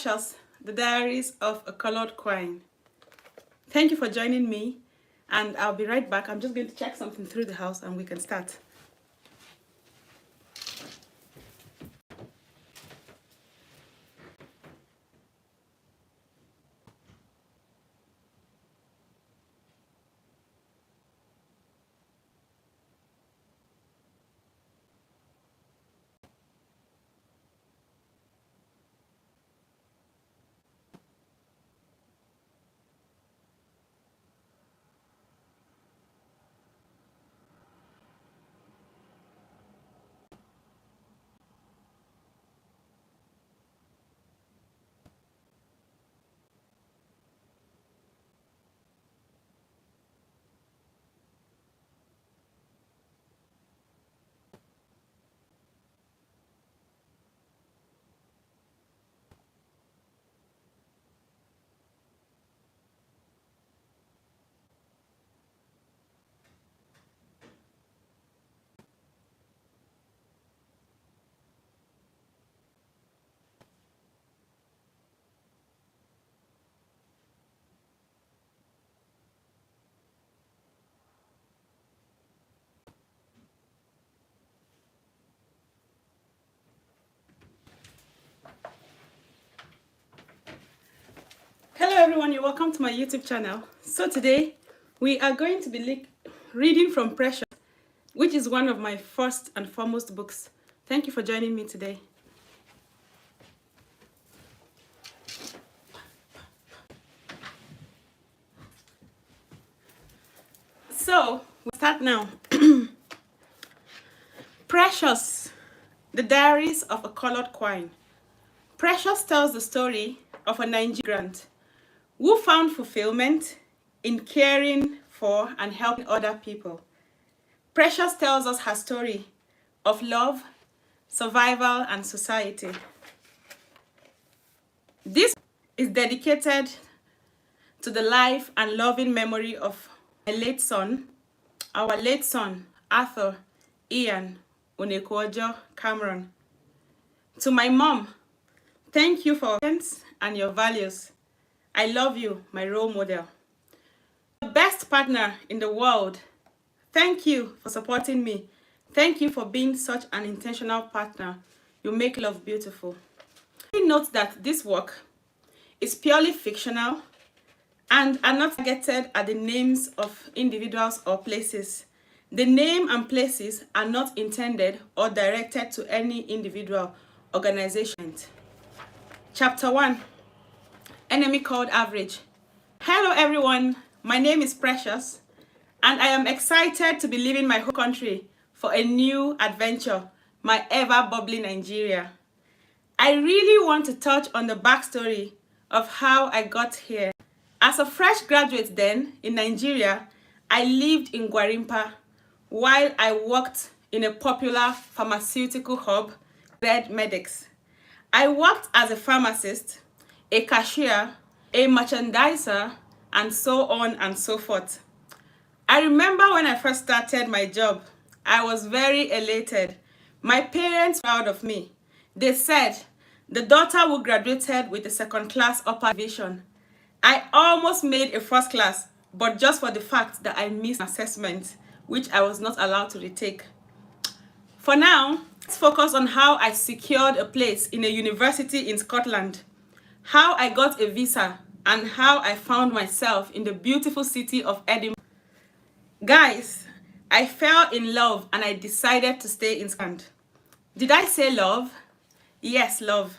Precious, The Diaries of a Colored Queen. Thank you for joining me, and I'll be right back. I'm just going to check something through the house and we can start. Hello everyone, you're welcome to my YouTube channel. So today we are going to be reading from Precious, which is one of my first and foremost books. Thank you for joining me today. So we start now. Precious, The Diaries of a Colored Queen. Precious tells the story of a Nigerian immigrant who found fulfillment in caring for and helping other people. Precious tells us her story of love, survival, and society. This is dedicated to the life and loving memory of our late son, Arthur Ian Onekwojo Cameron. To my mom, thank you for your and your values. I love you, my role model. The best partner in the world, thank you for supporting me. Thank you for being such an intentional partner. You make love beautiful. Note that this work is purely fictional and are not targeted at the names of individuals or places. The name and places are not intended or directed to any individual organization. Chapter 1. Enemy Called Average. Hello everyone, my name is Precious and I am excited to be leaving my home country for a new adventure, my ever-bubbly Nigeria. I really want to touch on the backstory of how I got here. As a fresh graduate then in Nigeria, I lived in Gwarimpa while I worked in a popular pharmaceutical hub, Red Medics. I worked as a pharmacist, a cashier, a merchandiser, and so on and so forth. I remember when I first started my job, I was very elated. My parents were proud of me. They said the daughter who graduated with a second class upper division. I almost made a first class, but just for the fact that I missed an assessment, which I was not allowed to retake. For now, let's focus on how I secured a place in a university in Scotland, how I got a visa, and how I found myself in the beautiful city of Edinburgh. Guys, I fell in love and I decided to stay in Scotland. Did I say love? Yes, love.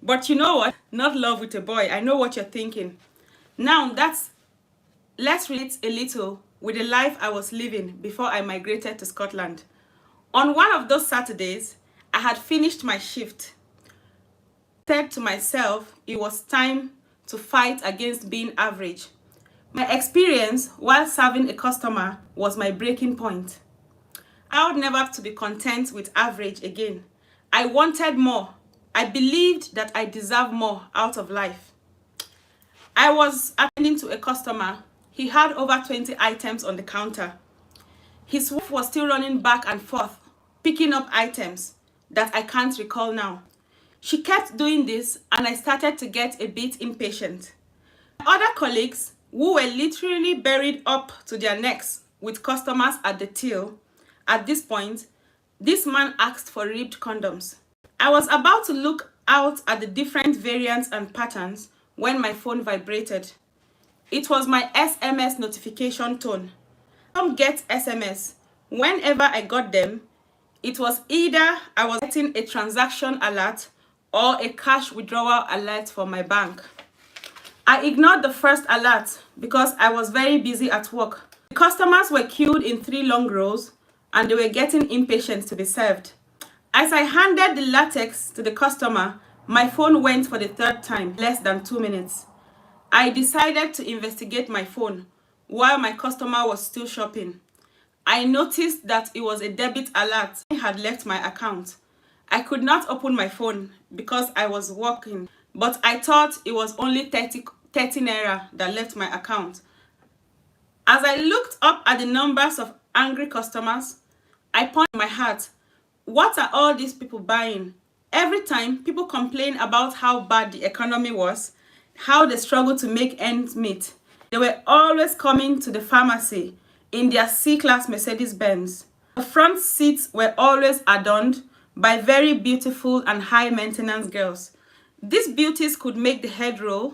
But you know what? Not love with a boy. I know what you're thinking. Now let's relate a little with the life I was living before I migrated to Scotland. On one of those Saturdays, I had finished my shift. I said to myself, it was time to fight against being average. My experience while serving a customer was my breaking point. I would never have to be content with average again. I wanted more. I believed that I deserved more out of life. I was attending to a customer. He had over 20 items on the counter. His wife was still running back and forth, picking up items that I can't recall now. She kept doing this and I started to get a bit impatient. Other colleagues who were literally buried up to their necks with customers at the till, at this point, this man asked for ribbed condoms. I was about to look out at the different variants and patterns when my phone vibrated. It was my SMS notification tone. I don't get SMS. Whenever I got them, it was either I was getting a transaction alert or a cash withdrawal alert from my bank. I ignored the first alert because I was very busy at work. The customers were queued in 3 long rows and they were getting impatient to be served. As I handed the latex to the customer, my phone went for the 3rd time, less than 2 minutes. I decided to investigate my phone while my customer was still shopping. I noticed that it was a debit alert. I had left my account. I could not open my phone because I was working, but I thought it was only 30 naira that left my account. As I looked up at the numbers of angry customers, I pondered in my heart, what are all these people buying? Every time people complain about how bad the economy was, how they struggle to make ends meet, they were always coming to the pharmacy in their C-Class Mercedes-Benz. The front seats were always adorned by very beautiful and high-maintenance girls. These beauties could make the head roll.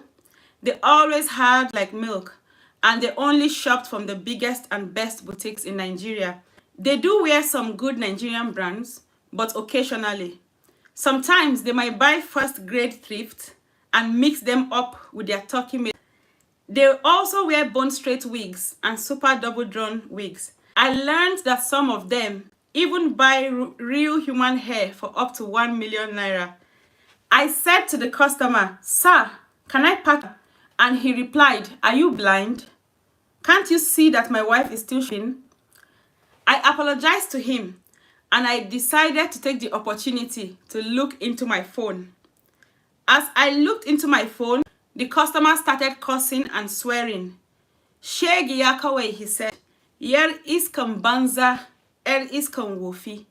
They always had like milk, and they only shopped from the biggest and best boutiques in Nigeria. They do wear some good Nigerian brands, but occasionally. Sometimes they might buy first-grade thrift and mix them up with their turkey meat. They also wear bone-straight wigs and super double-drawn wigs. I learned that some of them even buy real human hair for up to 1 million naira. I said to the customer, "Sir, can I pack?" And he replied, "Are you blind? Can't you see that my wife is still shopping?" I apologized to him and I decided to take the opportunity to look into my phone. As I looked into my phone, the customer started cursing and swearing. "Shege yakawe," he said. "Yer iskan banza, iskan wofi."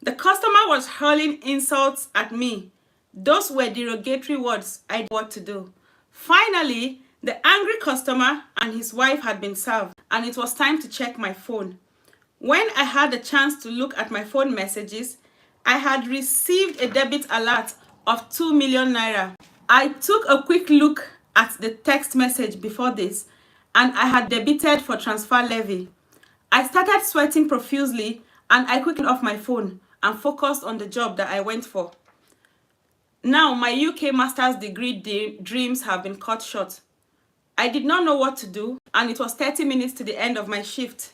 The customer was hurling insults at me. Those were derogatory words. I didn't know what to do. Finally, the angry customer and his wife had been served, and it was time to check my phone. When I had the chance to look at my phone messages, I had received a debit alert of 2 million naira. I took a quick look at the text message before this, and I had debited for transfer levy. I started sweating profusely, and I quickly off my phone and focused on the job that I went for. Now, my UK master's degree dreams have been cut short. I did not know what to do, and it was 30 minutes to the end of my shift.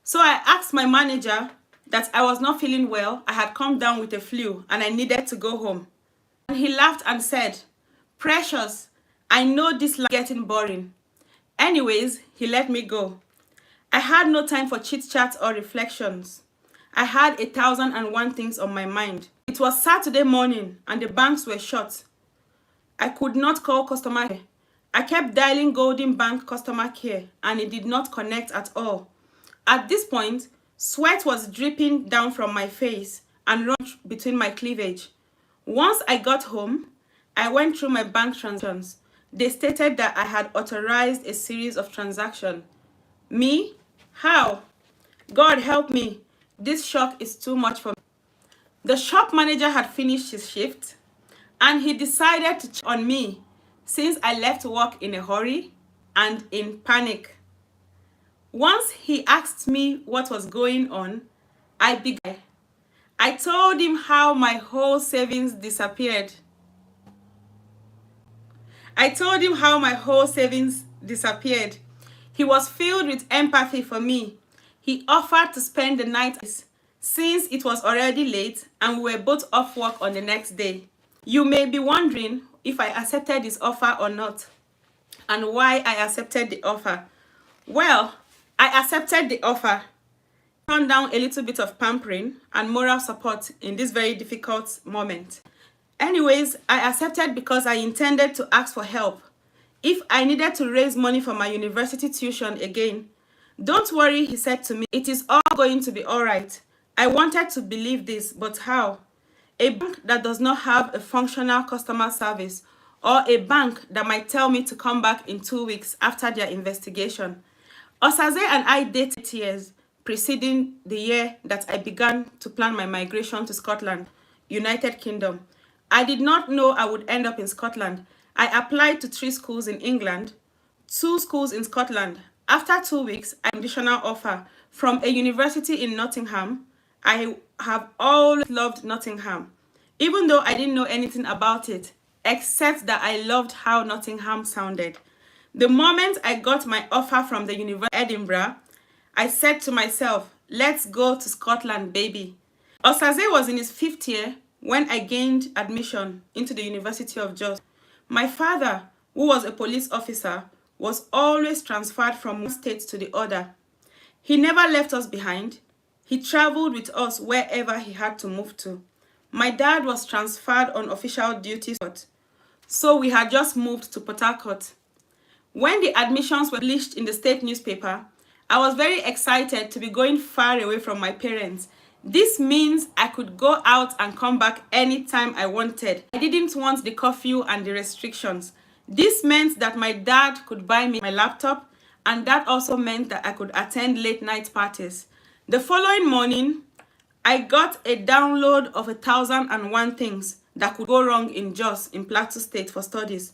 So I asked my manager that I was not feeling well, I had come down with a flu, and I needed to go home. And he laughed and said, "Precious, I know this is getting boring." Anyways, he let me go. I had no time for chit-chat or reflections. I had 1,001 things on my mind. It was Saturday morning and the banks were shut. I could not call customer care. I kept dialing Golden Bank customer care and it did not connect at all. At this point, sweat was dripping down from my face and ran between my cleavage. Once I got home, I went through my bank transactions. They stated that I had authorized a series of transactions. Me? How? God help me. This shock is too much for me. The shop manager had finished his shift and he decided to check on me since I left work in a hurry and in panic. Once he asked me what was going on, I told him how my whole savings disappeared. He was filled with empathy for me. He offered to spend the night since it was already late and we were both off work on the next day. You may be wondering if I accepted his offer or not and why I accepted the offer. Well, I accepted the offer. Turned down a little bit of pampering and moral support in this very difficult moment. Anyways, I accepted because I intended to ask for help. If I needed to raise money for my university tuition again, "Don't worry," he said to me, "it is all going to be all right." I wanted to believe this, but how? a bank that does not have a functional customer service, or a bank that might tell me to come back in 2 weeks after their investigation. Osaze and I dated years preceding the year that I began to plan my migration to Scotland, United Kingdom. I did not know I would end up in Scotland. I applied to 3 schools in England, 2 schools in Scotland. After 2 weeks, an additional offer from a university in Nottingham. I have always loved Nottingham, even though I didn't know anything about it, except that I loved how Nottingham sounded. The moment I got my offer from the University of Edinburgh, I said to myself, let's go to Scotland, baby. Osaze was in his 5th year when I gained admission into the University of Jos. My father, who was a police officer, was always transferred from one state to the other. He never left us behind. He traveled with us wherever he had to move to. My dad was transferred on official duties, so we had just moved to Port Harcourt. When the admissions were published in the state newspaper, I was very excited to be going far away from my parents. This means I could go out and come back anytime I wanted. I didn't want the curfew and the restrictions. This meant that my dad could buy me my laptop, and that also meant that I could attend late night parties. The following morning, I got a download of 1,001 things that could go wrong in Jos in Plateau State for studies.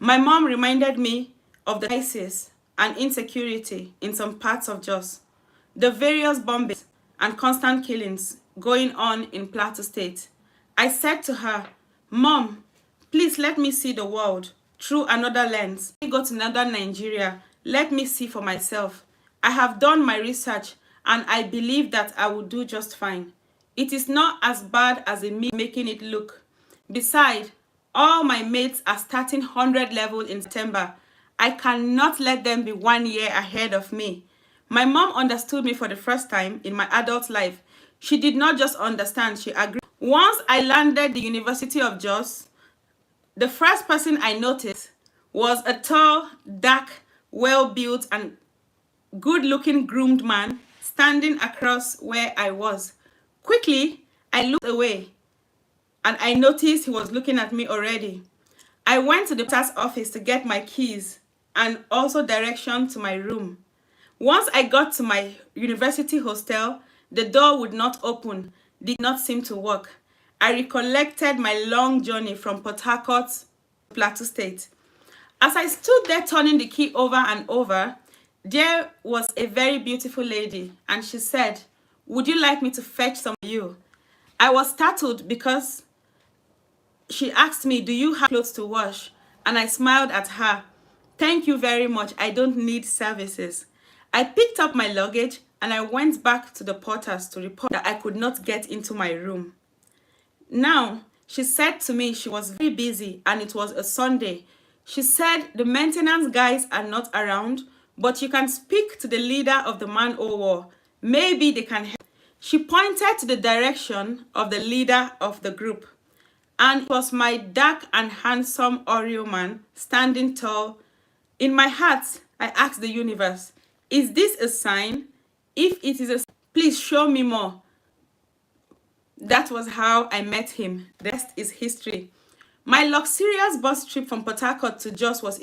My mom reminded me of the crisis and insecurity in some parts of Jos, the various bombings and constant killings going on in Plateau State. I said to her, Mom, please let me see the world through another lens. Let me go to northern Nigeria. Let me see for myself. I have done my research and I believe that I will do just fine. It is not as bad as the media making it look. Besides, all my mates are starting 100 level in September. I cannot let them be 1 year ahead of me. My mom understood me for the first time in my adult life. She did not just understand, she agreed. Once I landed the University of Jos, the first person I noticed was a tall, dark, well-built and good-looking groomed man standing across where I was. Quickly, I looked away and I noticed he was looking at me already. I went to the pastor's office to get my keys and also direction to my room. Once I got to my university hostel, the door would not open, did not seem to work. I recollected my long journey from Port Harcourt to Plateau State. As I stood there turning the key over and over, there was a very beautiful lady and she said, would you like me to fetch some of you? I was startled because she asked me, do you have clothes to wash? And I smiled at her. Thank you very much. I don't need services. I picked up my luggage and I went back to the porters to report that I could not get into my room. Now, she said to me she was very busy and it was a Sunday. She said the maintenance guys are not around, but you can speak to the leader of the Man O' War. Maybe they can help. She pointed to the direction of the leader of the group, and it was my dark and handsome Oreo man standing tall. In my heart, I asked the universe, is this a sign? If it is a sign, please show me more. That was how I met him. The rest is history. My luxurious bus trip from Port Harcourt to Jos was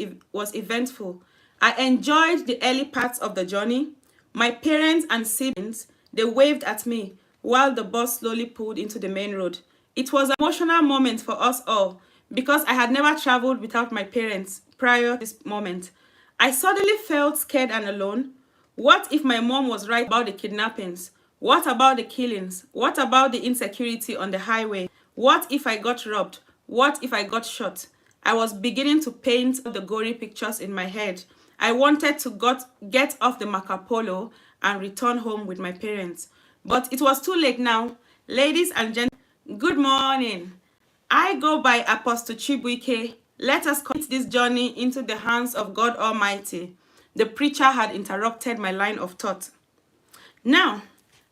eventful. I enjoyed the early parts of the journey. My parents and siblings, they waved at me while the bus slowly pulled into the main road. It was an emotional moment for us all because I had never traveled without my parents prior to this moment. I suddenly felt scared and alone. What if my mom was right about the kidnappings? What about the killings? What about the insecurity on the highway? What if I got robbed? What if I got shot? I was beginning to paint the gory pictures in my head. I wanted to get off the Marco Polo and return home with my parents. But it was too late now. Ladies and gentlemen, good morning. I go by Apostle Chibuike. Let us commit this journey into the hands of God Almighty. The preacher had interrupted my line of thought. Now,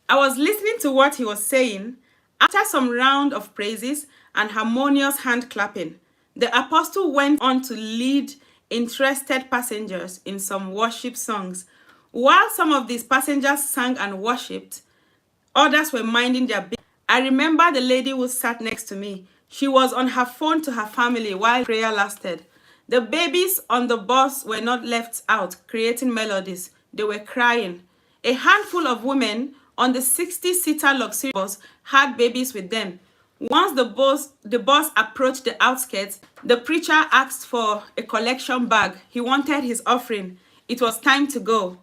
I was listening to what he was saying. After some round of praises and harmonious hand clapping, the apostle went on to lead interested passengers in some worship songs. While some of these passengers sang and worshipped, others were minding their business. I remember the lady who sat next to me. She was on her phone to her family while prayer lasted. The babies on the bus were not left out, creating melodies. They were crying. A handful of women on the 60-seater luxury bus had babies with them. Once the bus approached the outskirts, the preacher asked for a collection bag. He wanted his offering. It was time to go.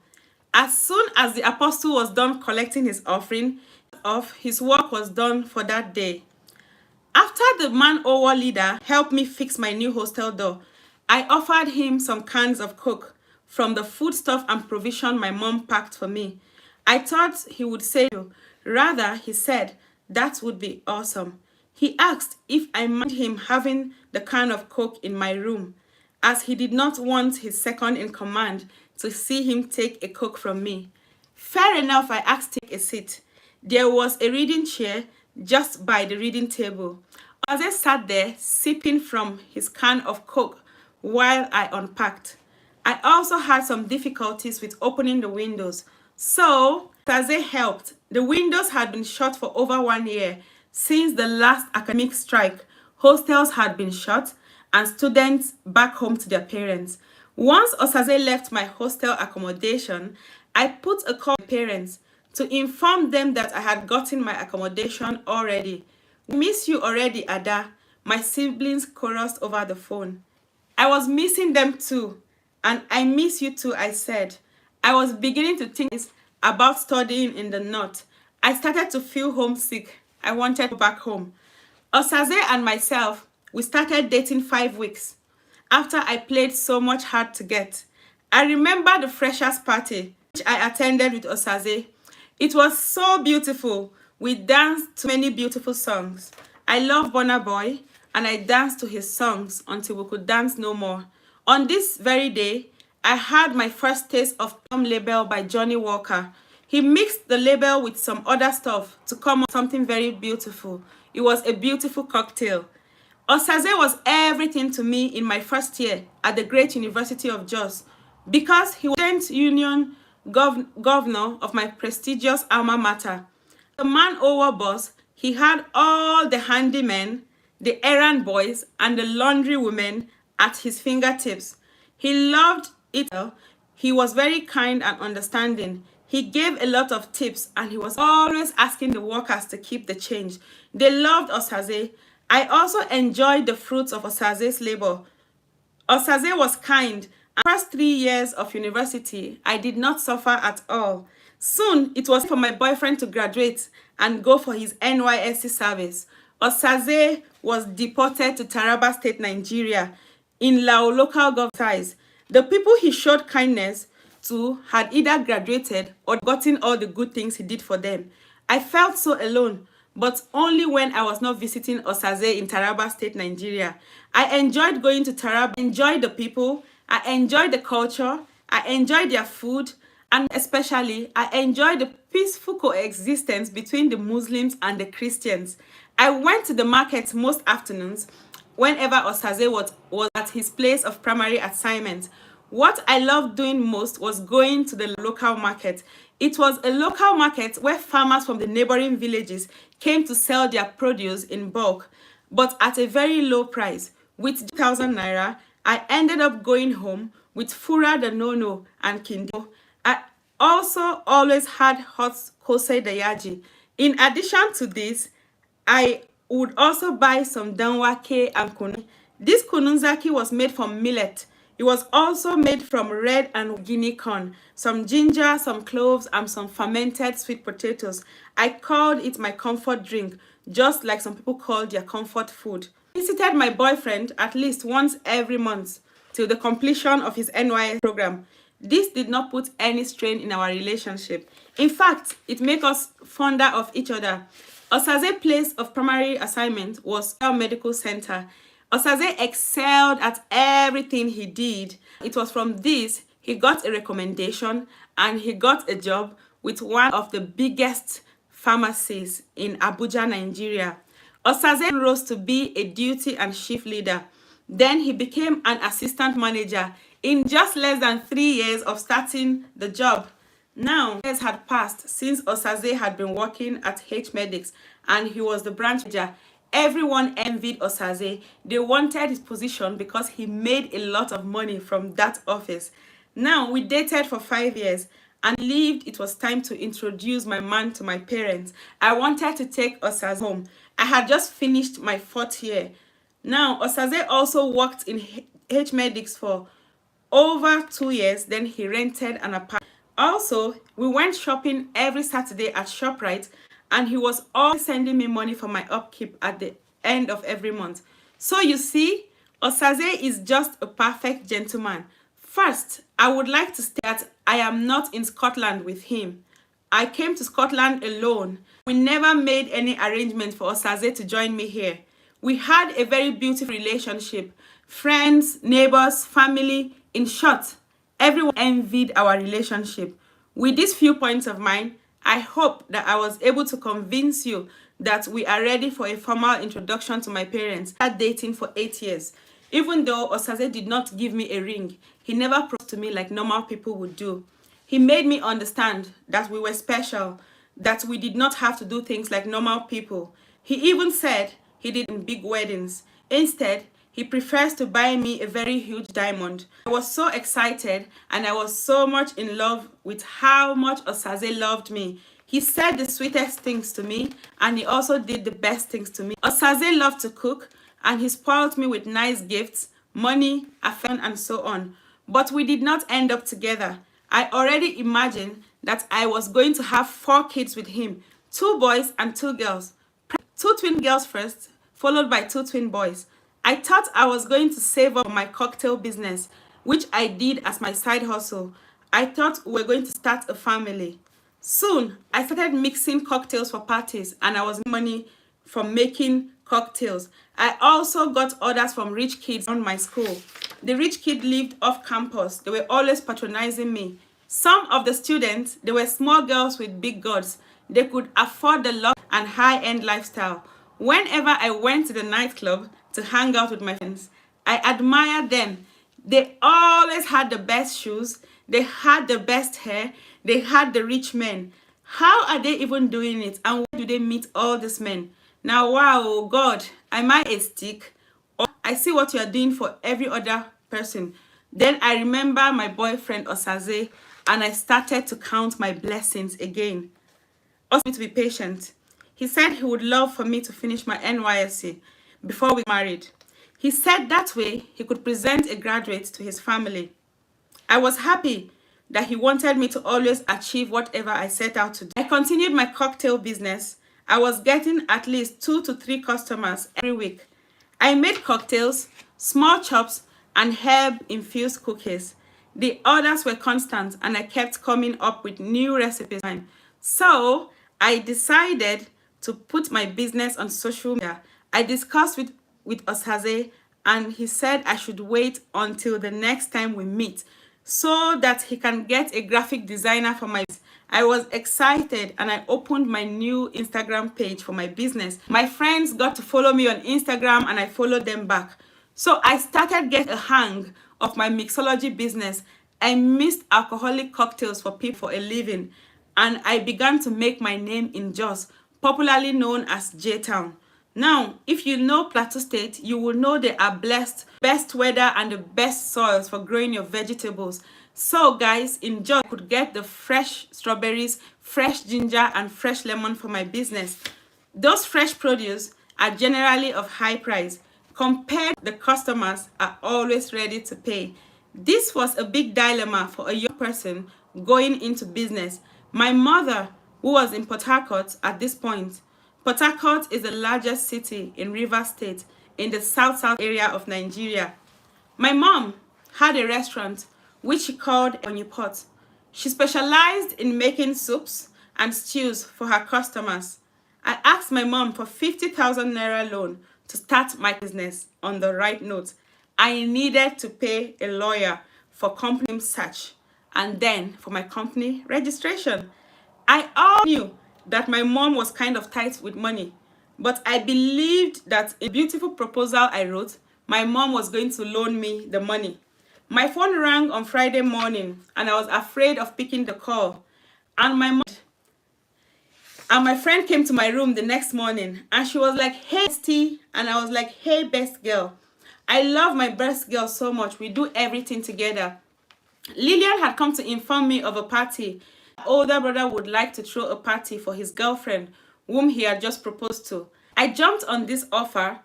As soon as the apostle was done collecting his offering, his work was done for that day. After the man or leader helped me fix my new hostel door, I offered him some cans of Coke from the foodstuff and provision my mom packed for me. I thought he would say no. Rather, he said, that would be awesome. He asked if I mind him having the can of Coke in my room, as he did not want his second in command to see him take a Coke from me. Fair enough, I asked to take a seat. There was a reading chair just by the reading table. Osaze sat there sipping from his can of Coke while I unpacked. I also had some difficulties with opening the windows, so Osaze helped. The windows had been shut for over 1 year. Since the last academic strike, hostels had been shut and students back home to their parents. Once Osaze left my hostel accommodation, I put a call to parents to inform them that I had gotten my accommodation already. We miss you already, Ada, my siblings chorused over the phone. I was missing them too, and I miss you too, I said. I was beginning to think about studying in the north. I started to feel homesick. I wanted to go back home. Osaze and myself, we started dating 5 weeks after I played so much hard to get. I remember the freshers party which I attended with Osaze. It was so beautiful. We danced to many beautiful songs. I love Burna Boy, and I danced to his songs until we could dance no more. On this very day, I had my first taste of Plum Label by Johnny Walker. He mixed the label with some other stuff to come up something very beautiful. It was a beautiful cocktail. Osaze was everything to me in my first year at the great University of Jos because he was the student union governor of my prestigious alma mater. The man over boss, he had all the handymen, the errand boys, and the laundry women at his fingertips. He loved it. He was very kind and understanding. He gave a lot of tips, and he was always asking the workers to keep the change. They loved Osaze. I also enjoyed the fruits of Osaze's labor. Osaze was kind. And the first 3 years of university, I did not suffer at all. Soon, it was for my boyfriend to graduate and go for his NYSC service. Osaze was deported to Taraba State, Nigeria, in Lao local government size. The people he showed kindness to had either graduated or gotten all the good things he did for them. I felt so alone, but only when I was not visiting Osaze in Taraba State, Nigeria. I enjoyed going to Taraba, I enjoyed the people, I enjoyed the culture, I enjoyed their food, and especially, I enjoyed the peaceful coexistence between the Muslims and the Christians. I went to the market most afternoons whenever Osaze was at his place of primary assignment. What I loved doing most was going to the local market. It was a local market where farmers from the neighboring villages came to sell their produce in bulk, but at a very low price. With 1,000 naira, I ended up going home with Fura the Nono and Kindo. I also always had hot kose dayaji. In addition to this, I would also buy some danwake and kunu. This kununzaki was made from millet. It was also made from red and guinea corn, some ginger, some cloves, and some fermented sweet potatoes. I called it my comfort drink, just like some people call their comfort food. I visited my boyfriend at least once every month till the completion of his NYS program. This did not put any strain in our relationship. In fact, it made us fonder of each other. Osaze's place of primary assignment was our medical center. Osaze excelled at everything he did. It was from this he got a recommendation and he got a job with one of the biggest pharmacies in Abuja, Nigeria. Osaze rose to be a duty and shift leader. Then he became an assistant manager in just less than 3 years of starting the job. Now, years had passed since Osaze had been working at H Medics, and he was the branch manager. Everyone envied Osaze. They wanted his position because he made a lot of money from that office. Now, we dated for 5 years and believed it was time to introduce my man to my parents. I wanted to take Osaze home. I had just finished my 4th year. Now, Osaze also worked in H-Medics for over 2 years, then he rented an apartment. Also, we went shopping every Saturday at ShopRite, and he was always sending me money for my upkeep at the end of every month. So you see, Osaze is just a perfect gentleman. First, I would like to state that I am not in Scotland with him. I came to Scotland alone. We never made any arrangement for Osaze to join me here. We had a very beautiful relationship. Friends, neighbors, family, in short, everyone envied our relationship. With these few points of mine, I hope that I was able to convince you that we are ready for a formal introduction to my parents. We started dating for 8 years. Even though Osaze did not give me a ring, he never proposed to me like normal people would do. He made me understand that we were special, that we did not have to do things like normal people. He even said he did big weddings. Instead, he prefers to buy me a very huge diamond. I was so excited and I was so much in love with how much Osaze loved me. He said the sweetest things to me and he also did the best things to me. Osaze loved to cook and he spoiled me with nice gifts, money, affection, and so on. But we did not end up together. I already imagined that I was going to have 4 kids with him, 2 boys and 2 girls. 2 twin girls first, followed by 2 twin boys. I thought I was going to save up my cocktail business, which I did as my side hustle. I thought we were going to start a family. Soon, I started mixing cocktails for parties and I was making money from making cocktails. I also got orders from rich kids around my school. The rich kid lived off campus. They were always patronizing me. Some of the students, they were small girls with big gods. They could afford the luxury and high-end lifestyle. Whenever I went to the nightclub to hang out with my friends, I admired them. They always had the best shoes. They had the best hair. They had the rich men. How are they even doing it? And where do they meet all these men? Now, wow, God, am I a stick? Or I see what you are doing for every other person. Then I remember my boyfriend Osaze and I started to count my blessings again. Also, me to be patient. He said he would love for me to finish my NYSC before we married. He said that way he could present a graduate to his family. I was happy that he wanted me to always achieve whatever I set out to do. I continued my cocktail business. I was getting at least 2 to 3 customers every week. I made cocktails, small chops, and herb-infused cookies. The orders were constant and I kept coming up with new recipes. So I decided to put my business on social media. I discussed with Osaze and he said I should wait until the next time we meet so that he can get a graphic designer for my business. I was excited and I opened my new Instagram page for my business. My friends got to follow me on Instagram and I followed them back. So I started getting a hang of my mixology business. I mixed alcoholic cocktails for people for a living and I began to make my name in Jos, popularly known as J-Town. Now, if you know Plateau State, you will know they are blessed, best weather and the best soils for growing your vegetables. So guys, in Jos, I could get the fresh strawberries, fresh ginger and fresh lemon for my business. Those fresh produce are generally of high price. Compared, the customers are always ready to pay. This was a big dilemma for a young person going into business. My mother, who was in Port Harcourt at this point. Port Harcourt is the largest city in Rivers State in the south-south area of Nigeria. My mom had a restaurant which she called Onyi Pot. She specialized in making soups and stews for her customers. I asked my mom for 50,000 naira loan to start my business on the right note. I needed to pay a lawyer for company search and then for my company registration. I all knew that my mom was kind of tight with money, but I believed that a beautiful proposal I wrote, my mom was going to loan me the money. My phone rang on Friday morning and I was afraid of picking the call. And my mom, And my friend came to my room the next morning and she was like, hey, Bestie. And I was like, hey, best girl. I love my best girl so much. We do everything together. Lillian had come to inform me of a party. My older brother would like to throw a party for his girlfriend, whom he had just proposed to. I jumped on this offer,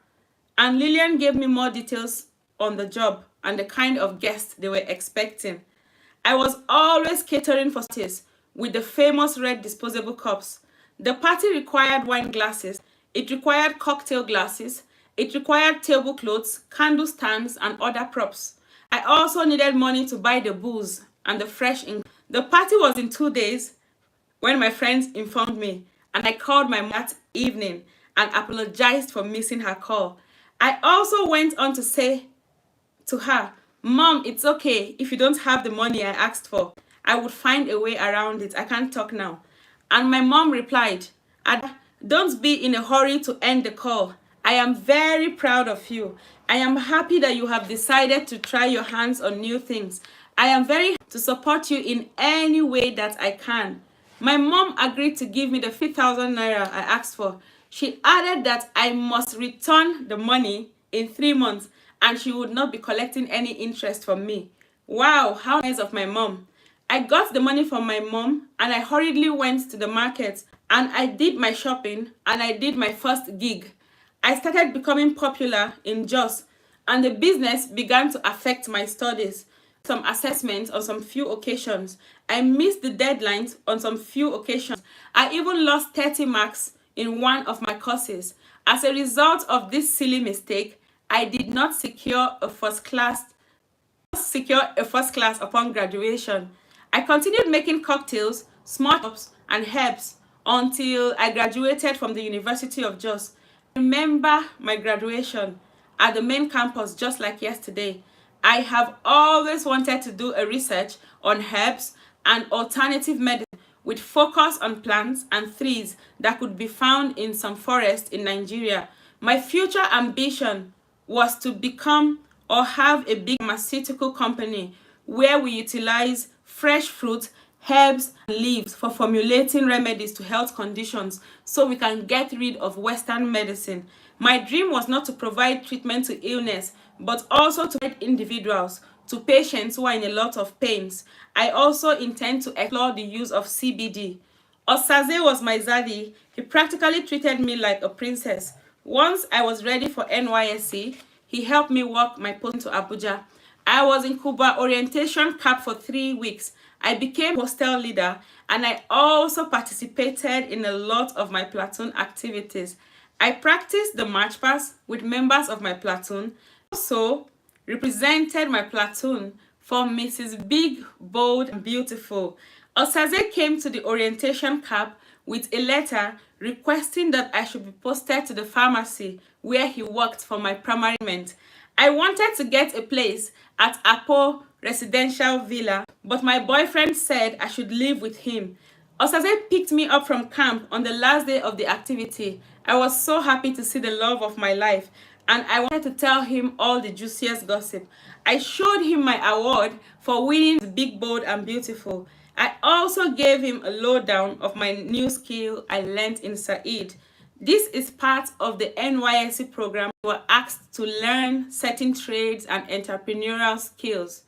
and Lillian gave me more details on the job and the kind of guests they were expecting. I was always catering for parties with the famous red disposable cups. The party required wine glasses, it required cocktail glasses, it required tablecloths, candle stands, and other props. I also needed money to buy the booze and the fresh ink. The party was in 2 days when my friends informed me, and I called my mom that evening and apologized for missing her call. I also went on to say to her, Mom, it's okay if you don't have the money I asked for. I would find a way around it. I can't talk now. And my mom replied, don't be in a hurry to end the call. I am very proud of you. I am happy that you have decided to try your hands on new things. I am very happy to support you in any way that I can. My mom agreed to give me the 3,000 naira I asked for. She added that I must return the money in 3 months and she would not be collecting any interest from me. Wow, how nice of my mom. I got the money from my mom and I hurriedly went to the market and I did my shopping and I did my first gig. I started becoming popular in Jos and the business began to affect my studies. Some assessments on some few occasions. I missed the deadlines on some few occasions. I even lost 30 marks in one of my courses. As a result of this silly mistake, I did not secure a first class upon graduation. I continued making cocktails, small chops, and herbs until I graduated from the University of Jos. I remember my graduation at the main campus just like yesterday. I have always wanted to do a research on herbs and alternative medicine with focus on plants and trees that could be found in some forests in Nigeria. My future ambition was to become or have a big pharmaceutical company where we utilize fresh fruit, herbs, and leaves for formulating remedies to health conditions so we can get rid of Western medicine. My dream was not to provide treatment to illness, but also to guide individuals, to patients who are in a lot of pains. I also intend to explore the use of CBD. Osaze was my zaddy. He practically treated me like a princess. Once I was ready for NYSC, he helped me work my post to Abuja. I was in Cuba orientation camp for 3 weeks. I became hostel leader and I also participated in a lot of my platoon activities. I practiced the march pass with members of my platoon. Also represented my platoon for Mrs. Big, Bold, and Beautiful. Osaze came to the orientation camp with a letter requesting that I should be posted to the pharmacy where he worked for my primary treatment. I wanted to get a place at Apo Residential Villa, but my boyfriend said I should live with him. Osaze picked me up from camp on the last day of the activity. I was so happy to see the love of my life, and I wanted to tell him all the juiciest gossip. I showed him my award for winning Big, Bold, and Beautiful. I also gave him a lowdown of my new skill I learned in Said. This is part of the NYSC program. We were asked to learn certain trades and entrepreneurial skills.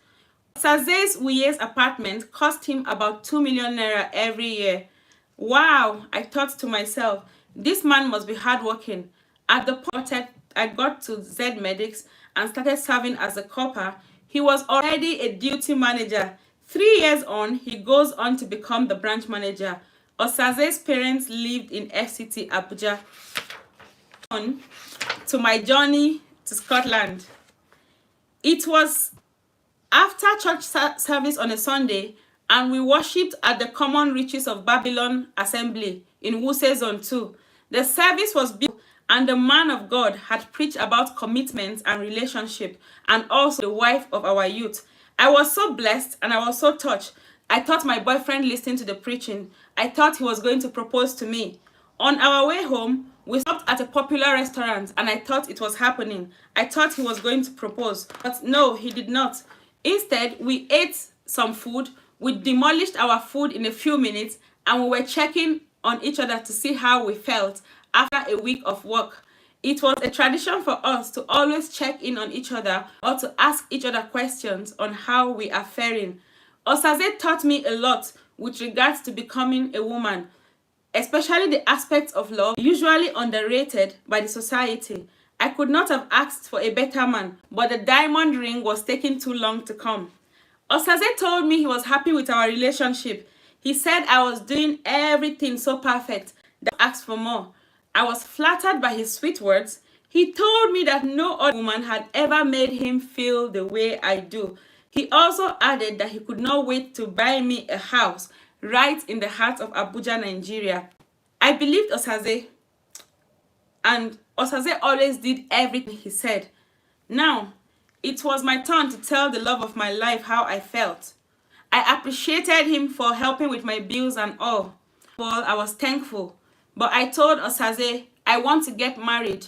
Osaze's Uye's apartment cost him about 2 million naira every year. Wow, I thought to myself, this man must be hardworking. At the point I got to Z Medics and started serving as a copper, he was already a duty manager. 3 years on, he goes on to become the branch manager. Osaze's parents lived in FCT Abuja. On to my journey to Scotland. It was after church service on a Sunday, and we worshipped at the Common Riches of Babylon Assembly in Wuse Zone 2. The service was beautiful, and the man of God had preached about commitment and relationship, and also the wife of our youth. I was so blessed and I was so touched. I thought my boyfriend listened to the preaching. I thought he was going to propose to me. On our way home, we stopped at a popular restaurant and I thought it was happening. I thought he was going to propose, but no, he did not. Instead, we ate some food, we demolished our food in a few minutes, and we were checking on each other to see how we felt after a week of work. It was a tradition for us to always check in on each other or to ask each other questions on how we are faring. Osaze taught me a lot with regards to becoming a woman, especially the aspects of love, usually underrated by the society. I could not have asked for a better man, but the diamond ring was taking too long to come. Osaze told me he was happy with our relationship. He said I was doing everything so perfect that I asked for more. I was flattered by his sweet words. He told me that no other woman had ever made him feel the way I do. He also added that he could not wait to buy me a house right in the heart of Abuja, Nigeria. I believed Osaze, and Osaze always did everything he said. Now, it was my turn to tell the love of my life how I felt. I appreciated him for helping with my bills and all. Well, I was thankful. But I told Osaze, I want to get married.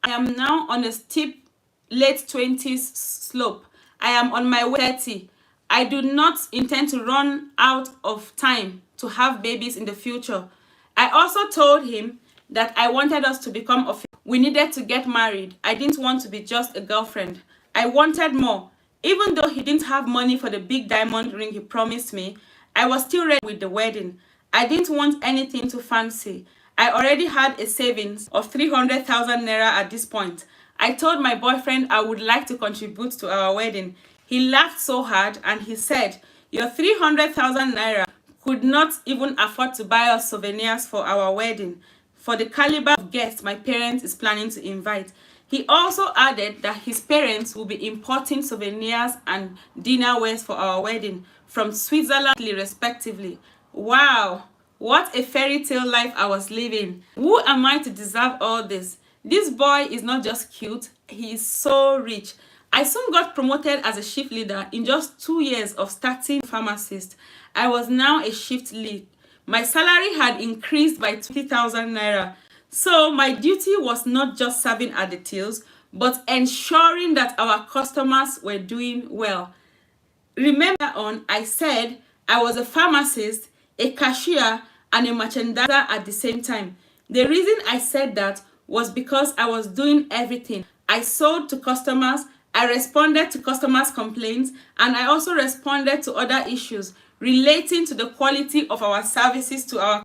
I am now on a steep late 20s slope. I am on my way 30. I do not intend to run out of time to have babies in the future. I also told him that I wanted us to become official. We needed to get married. I didn't want to be just a girlfriend. I wanted more. Even though he didn't have money for the big diamond ring he promised me, I was still ready with the wedding. I didn't want anything too fancy. I already had a savings of 300,000 naira at this point. I told my boyfriend I would like to contribute to our wedding. He laughed so hard and he said, your 300,000 naira could not even afford to buy us souvenirs for our wedding, for the caliber of guests my parents is planning to invite. He also added that his parents will be importing souvenirs and dinnerwares for our wedding from Switzerland respectively. Wow, what a fairy tale life I was living. Who am I to deserve all this? This boy is not just cute, he is so rich. I soon got promoted as a shift leader in just 2 years of starting pharmacist. I was now a shift lead. My salary had increased by 20,000 naira. So my duty was not just serving at the tills, but ensuring that our customers were doing well. Remember on, I said I was a pharmacist, a cashier, and a merchandiser at the same time. The reason I said that was because I was doing everything. I sold to customers, I responded to customers' complaints, and I also responded to other issues relating to the quality of our services to our.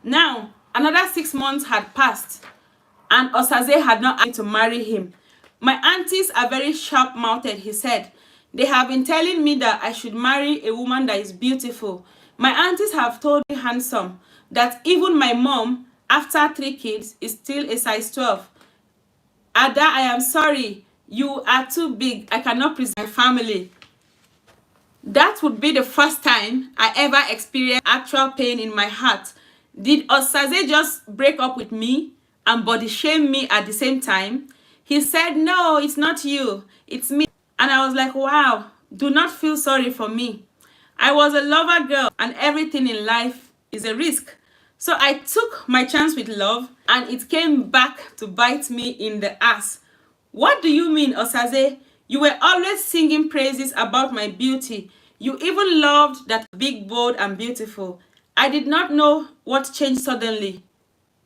Now, another 6 months had passed, and Osaze had not asked me to marry him. My aunties are very sharp-mouthed, he said. They have been telling me that I should marry a woman that is beautiful. My aunties have told me handsome, that even my mom, after 3 kids, is still a size 12. Ada, I am sorry. You are too big. I cannot present my family. That would be the first time I ever experienced actual pain in my heart. Did Osaze just break up with me and body shame me at the same time? He said, no, it's not you, it's me. And I was like, wow, do not feel sorry for me. I was a lover girl and everything in life is a risk. So I took my chance with love and it came back to bite me in the ass. What do you mean, Osaze? You were always singing praises about my beauty. You even loved that big, bold, and beautiful. I did not know what changed suddenly.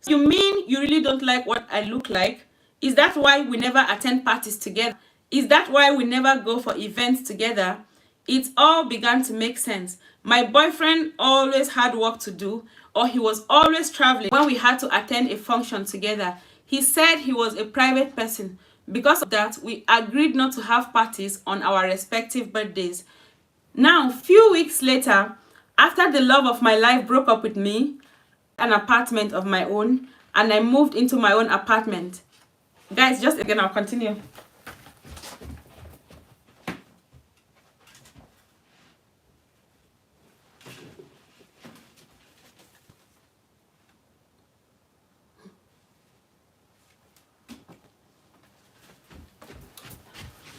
You mean you really don't like what I look like? Is that why we never attend parties together? Is that why we never go for events together? It all began to make sense. My boyfriend always had work to do, or he was always traveling when we had to attend a function together. He said he was a private person. Because of that, we agreed not to have parties on our respective birthdays. Now, few weeks later, after the love of my life broke up with me, an apartment of my own, and I moved into my own apartment. Guys, just again, I'll continue.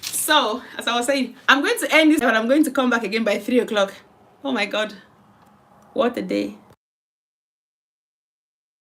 So, as I was saying, I'm going to end this, but I'm going to come back again by 3 o'clock. Oh my God, what a day.